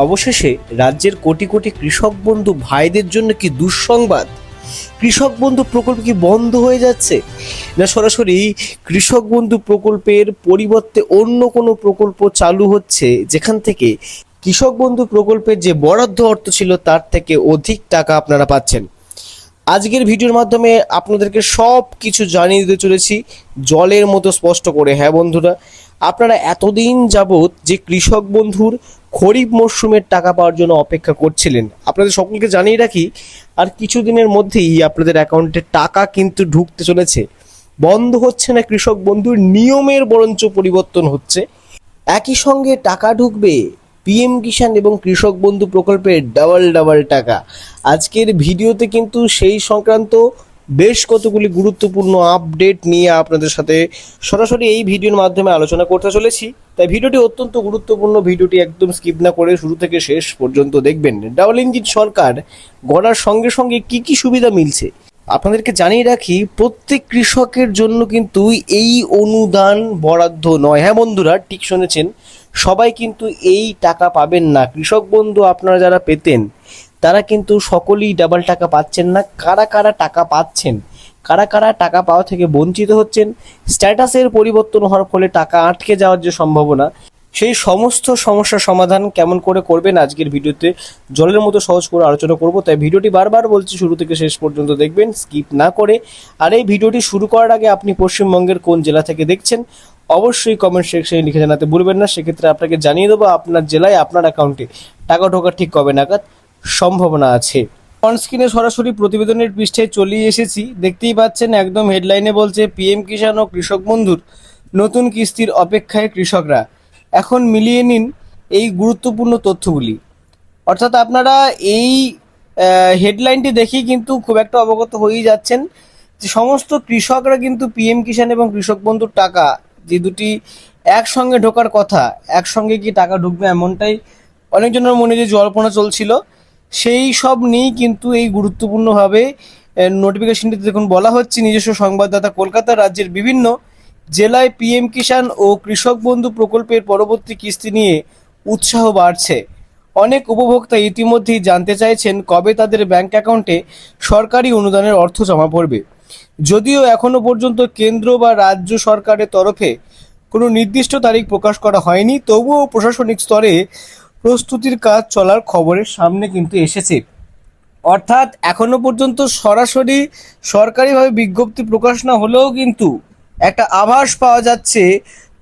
অবশেষে রাজ্যের কোটি কোটি কৃষক বন্ধু ভাইদের জন্য কি দুঃসংবাদ। কৃষক বন্ধু প্রকল্প কি বন্ধ হয়ে যাচ্ছে, না সরাসরি কৃষক বন্ধু প্রকল্পের পরিবর্তে অন্য কোনো প্রকল্প চালু হচ্ছে, যেখান থেকে কৃষক বন্ধু প্রকল্পের যে বরাদ্দ অর্থ ছিল তার থেকে অধিক টাকা আপনারা পাচ্ছেন। আজকের ভিডিওর মাধ্যমে আপনাদেরকে সব কিছু জানিয়ে দিতে চলেছি জলের মতো স্পষ্ট করে। হ্যাঁ বন্ধুরা, আপনারা এতদিন যাবৎ যে কৃষক বন্ধুর খরিফ মরশুমের টাকা পাওয়ার জন্য অপেক্ষা করছিলেন, আপনাদের সকলকে জানিয়ে রাখি আর কিছুদিনের মধ্যেই আপনাদের অ্যাকাউন্টে টাকা কিন্তু ঢুকতে চলেছে। বন্ধ হচ্ছে না কৃষক বন্ধুর, নিয়মের বরঞ্চ পরিবর্তন হচ্ছে। একই সঙ্গে টাকা ঢুকবে পিএম কিষাণ এবং কৃষক বন্ধু প্রকল্পের ডাবল টাকা। আজকের ভিডিওতে কিন্তু সেই সংক্রান্ত বেশ কতগুলি গুরুত্বপূর্ণ আপডেট নিয়ে আপনাদের সাথে সরাসরি এই ভিডিওর মাধ্যমে আলোচনা করতে চলেছি। তাই ভিডিওটি অত্যন্ত গুরুত্বপূর্ণ, ভিডিওটি একদম স্কিপ না করে শুরু থেকে শেষ পর্যন্ত দেখবেন। ডাবল ইঞ্জিন সরকার গড়ার সঙ্গে সঙ্গে কি কি সুবিধা মিলছে আপনাদেরকে জানিয়ে রাখি। প্রত্যেক কৃষকের জন্য কিন্তু এই অনুদান বরাদ্দ নয়। হ্যাঁ বন্ধুরা, ঠিক শুনেছেন, সবাই কিন্তু এই টাকা পাবেন না। কৃষক বন্ধু আপনারা যারা পেতেন তারা কিন্তু সকলেই ডাবল টাকা পাচ্ছেন না। কারা কারা টাকা পাচ্ছেন, কারা কারা টাকা পাওয়া থেকে বঞ্চিত হচ্ছেন, স্ট্যাটাসের পরিবর্তন হওয়ার ফলে টাকা আটকে যাওয়ার যে সম্ভাবনা, সেই সমস্ত সমস্যার সমাধান কেমন করে করবেন আজকের ভিডিওতে জলের মতো সহজ করে আলোচনা করব। তাই ভিডিওটি বারবার বলছি শুরু থেকে শেষ পর্যন্ত দেখবেন, স্কিপ না করে। আর এই ভিডিওটি শুরু করার আগে আপনি পশ্চিমবঙ্গের কোন জেলা থেকে দেখছেন অবশ্যই কমেন্ট সেকশনে লিখে জানাতে ভুলবেন না। সেক্ষেত্রে আপনাকে জানিয়ে দেবো আপনার জেলায় আপনার অ্যাকাউন্টে টাকা ঢোকার ঠিক কবে নাগাদ সম্ভাবনা আছে। অন স্ক্রিনে সরাসরি প্রতিবেদনের পৃষ্ঠায় চলে এসেছি, দেখতেই পাচ্ছেন একদম হেডলাইনে বলছে পিএম কিষাণ ও কৃষক বন্ধুর নতুন কিস্তির অপেক্ষায় কৃষকরা। এখন মিলিয়ে নিন এই গুরুত্বপূর্ণ তথ্যগুলি। অর্থাৎ আপনারা এই হেডলাইনটি দেখেই কিন্তু খুব একটা অবগত হয়েই যাচ্ছেন যে সমস্ত কৃষকরা কিন্তু পিএম কিষাণ এবং কৃষক বন্ধুর টাকা যে দুটি একসঙ্গে ঢোকার কথা, একসঙ্গে কি টাকা ঢুকবে এমনটাই অনেকজনের মনে যে জল্পনা চলছিল, সেই সব নিয়েই কিন্তু এই গুরুত্বপূর্ণভাবে নোটিফিকেশনটিতে দেখুন বলা হচ্ছে। নিজস্ব সংবাদদাতা কলকাতা, রাজ্যের বিভিন্ন জেলায় পিএম কিষাণ ও কৃষক বন্ধু প্রকল্পের পরবর্তী কিস্তি নিয়ে উৎসাহ বাড়ছে। অনেক উপভোক্তা ইতিমধ্যেই জানতে চাইছেন কবে তাদের ব্যাংক অ্যাকাউন্টে সরকারি অনুদানের অর্থ জমা পড়বে। যদিও এখনও পর্যন্ত কেন্দ্র বা রাজ্য সরকারের তরফে কোনো নির্দিষ্ট তারিখ প্রকাশ করা হয়নি, তবুও প্রশাসনিক স্তরে প্রস্তুতির কাজ চলার খবরের সামনে কিন্তু এসেছে। অর্থাৎ এখনো পর্যন্ত সরাসরি সরকারিভাবে বিজ্ঞপ্তি প্রকাশ না হলেও কিন্তু একটা আভাস পাওয়া যাচ্ছে,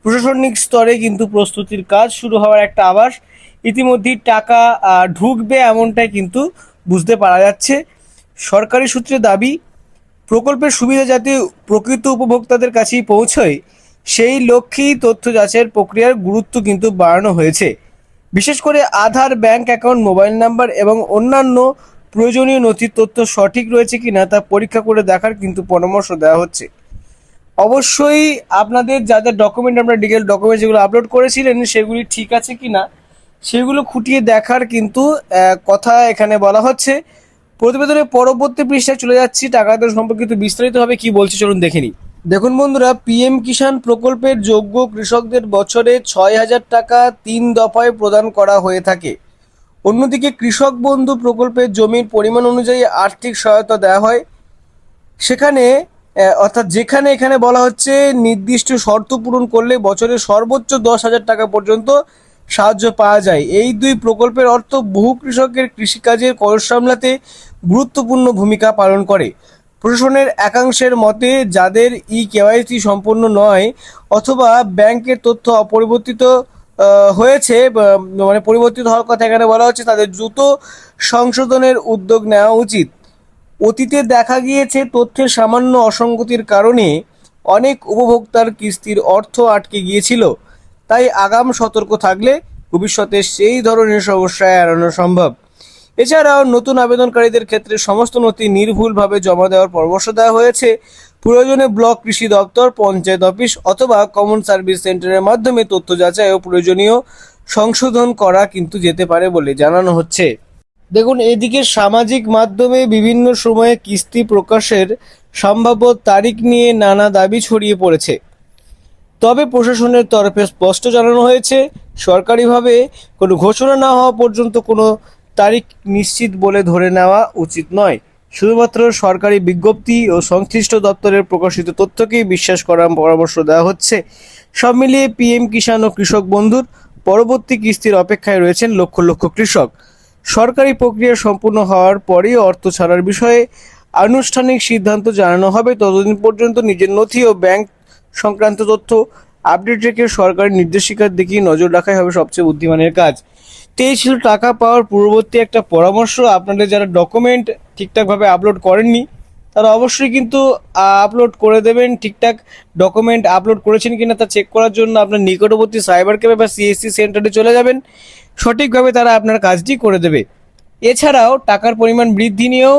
প্রশাসনিক স্তরে কিন্তু প্রস্তুতির কাজ শুরু হওয়ার একটা আভাস। ইতিমধ্যেই টাকা ঢুকবে এমনটাই কিন্তু বুঝতে পারা যাচ্ছে। সরকারি সূত্রে দাবি, প্রকল্পের সুবিধা যাতে প্রকৃত উপভোক্তাদের কাছেই পৌঁছয় সেই লক্ষ্যেই তথ্য যাচাইয়ের প্রক্রিয়ার গুরুত্ব কিন্তু বাড়ানো হয়েছে। বিশেষ করে আধার, ব্যাংক অ্যাকাউন্ট, মোবাইল নাম্বার এবং অন্যান্য প্রয়োজনীয় নথির তথ্য সঠিক রয়েছে কিনা তা পরীক্ষা করে দেখার কিন্তু পরামর্শ দেওয়া হচ্ছে। অবশ্যই আপনাদের যাদের ডকুমেন্ট, আপনার ডিটেল ডকুমেন্ট যেগুলো আপলোড করেছিলেন সেগুলি ঠিক আছে কিনা সেগুলো খুঁটিয়ে দেখার কিন্তু কথা এখানে বলা হচ্ছে। প্রতিবেদনের পরবর্তী পৃষ্ঠায় চলে যাচ্ছি, টাকা দেওয়া সম্পর্কিত বিস্তারিতভাবে কি বলছে চলুন দেখে নিই। দেখুন বন্ধুরা, পিএম কিষাণ প্রকল্পের যোগ্য কৃষকদের বছরে 6,000 টাকা 3 দফায় প্রদান করা হয়ে থাকে। অন্যদিকে কৃষক বন্ধু প্রকল্পের জমির পরিমাণ অনুযায়ী আর্থিক সহায়তা দেওয়া হয়। সেখানে অর্থাৎ যেখানে এখানে বলা হচ্ছে নির্দিষ্ট শর্ত পূরণ করলে বছরে সর্বোচ্চ 10,000 টাকা পর্যন্ত সাহায্য পাওয়া যায়। এই দুই প্রকল্পের অর্থ বহু কৃষকের কৃষিকাজের খরচ সামলাতে গুরুত্বপূর্ণ ভূমিকা পালন করে। প্রশাসনের একাংশের মতে যাদের কেওয়াইসি সম্পন্ন নয় অথবা ব্যাংকের তথ্য অপরিবর্তিত হয়েছে, মানে পরিবর্তিত হওয়ার কথা এখানে বলা হচ্ছে, তাদের দ্রুত সংশোধনের উদ্যোগ নেওয়া উচিত। অতীতে দেখা গিয়েছে তথ্যের সামান্য অসঙ্গতির কারণে অনেক উপভোক্তার কিস্তির অর্থ আটকে গিয়েছিল। তাই আগাম সতর্ক থাকলে ভবিষ্যতে সেই ধরনের সমস্যা এড়ানো সম্ভব। এছাড়াও নতুন আবেদনকারীদের ক্ষেত্রে সমস্ত নথি নির্ভুলভাবে জমা দেওয়ার পরামর্শ দেওয়া হয়েছে। প্রয়োজনে ব্লক কৃষি দপ্তর, পঞ্চায়েত অফিস অথবা কমন সার্ভিস সেন্টারের মাধ্যমে তথ্য যাচাই ও প্রয়োজনীয় সংশোধন করা কিন্তু যেতে পারে বলে জানানো হচ্ছে। দেখুন, এদিকে সামাজিক মাধ্যমে বিভিন্ন সময়ে কিস্তি প্রকাশের সম্ভাব্য তারিখ নিয়ে নানা দাবি ছড়িয়ে পড়েছে। তবে প্রশাসনের তরফে স্পষ্ট জানানো হয়েছে, সরকারিভাবে কোনো ঘোষণা না হওয়া পর্যন্ত কোনো তারিখ নিশ্চিত বলে ধরে নেওয়া উচিত নয়। শুধুমাত্র সরকারি বিজ্ঞপ্তি ও সংশ্লিষ্ট দপ্তরের প্রকাশিত তথ্যকেই বিশ্বাস করার পরামর্শ দেওয়া হচ্ছে। সব মিলিয়ে পিএম কিষাণ ও কৃষক বন্ধুর পরবর্তী কিস্তির অপেক্ষায় রয়েছেন লক্ষ লক্ষ কৃষক। সরকারি প্রক্রিয়া সম্পূর্ণ হওয়ার পরেই অর্থ ছাড়ার বিষয়ে আনুষ্ঠানিক সিদ্ধান্ত জানানো হবে। ততদিন পর্যন্ত নিজের নথি ও ব্যাংক সংক্রান্ত তথ্য আপডেট রেখে সরকারি নির্দেশিকার দিকে নজর রাখাই হবে সবচেয়ে বুদ্ধিমানের কাজ। তো এই ছিল টাকা পাওয়ার পূর্ববর্তী একটা পরামর্শ। আপনাদের যারা ডকুমেন্ট ঠিকঠাকভাবে আপলোড করেননি তারা অবশ্যই কিন্তু আপলোড করে দেবেন। ঠিকঠাক ডকুমেন্ট আপলোড করেছেন কিনা তা চেক করার জন্য আপনার নিকটবর্তী সাইবার ক্যাফে বা সিএসসি সেন্টারে চলে যাবেন। সঠিকভাবে তারা আপনার কাজটি করে দেবে। এছাড়াও টাকার পরিমাণ বৃদ্ধি নিয়েও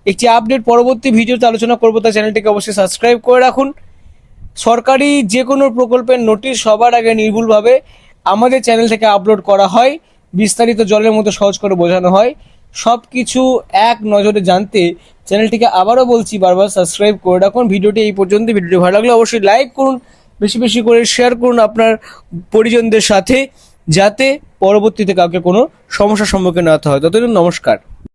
একটি আপডেট পরবর্তী ভিডিওতে আলোচনা করবো, তাই চ্যানেলটিকে অবশ্যই সাবস্ক্রাইব করে রাখুন। সরকারি যে কোনো প্রকল্পের নোটিশ সবার আগে নির্ভুলভাবে আমাদের চ্যানেল থেকে আপলোড করা হয়, বিস্তারিত জলের মতো সহজ করে বোঝানো হয়। সব কিছু এক নজরে জানতে চ্যানেলটিকে আবারও বলছি বারবার সাবস্ক্রাইব করে রাখুন। ভিডিওটি এই পর্যন্ত। ভিডিওটি ভালো লাগলে অবশ্যই লাইক করুন, বেশি বেশি করে শেয়ার করুন আপনার পরিজনদের সাথে, যাতে পরবর্তীতে কাউকে কোনো সমস্যার সম্মুখীন না হতে হয়। ততদিন নমস্কার।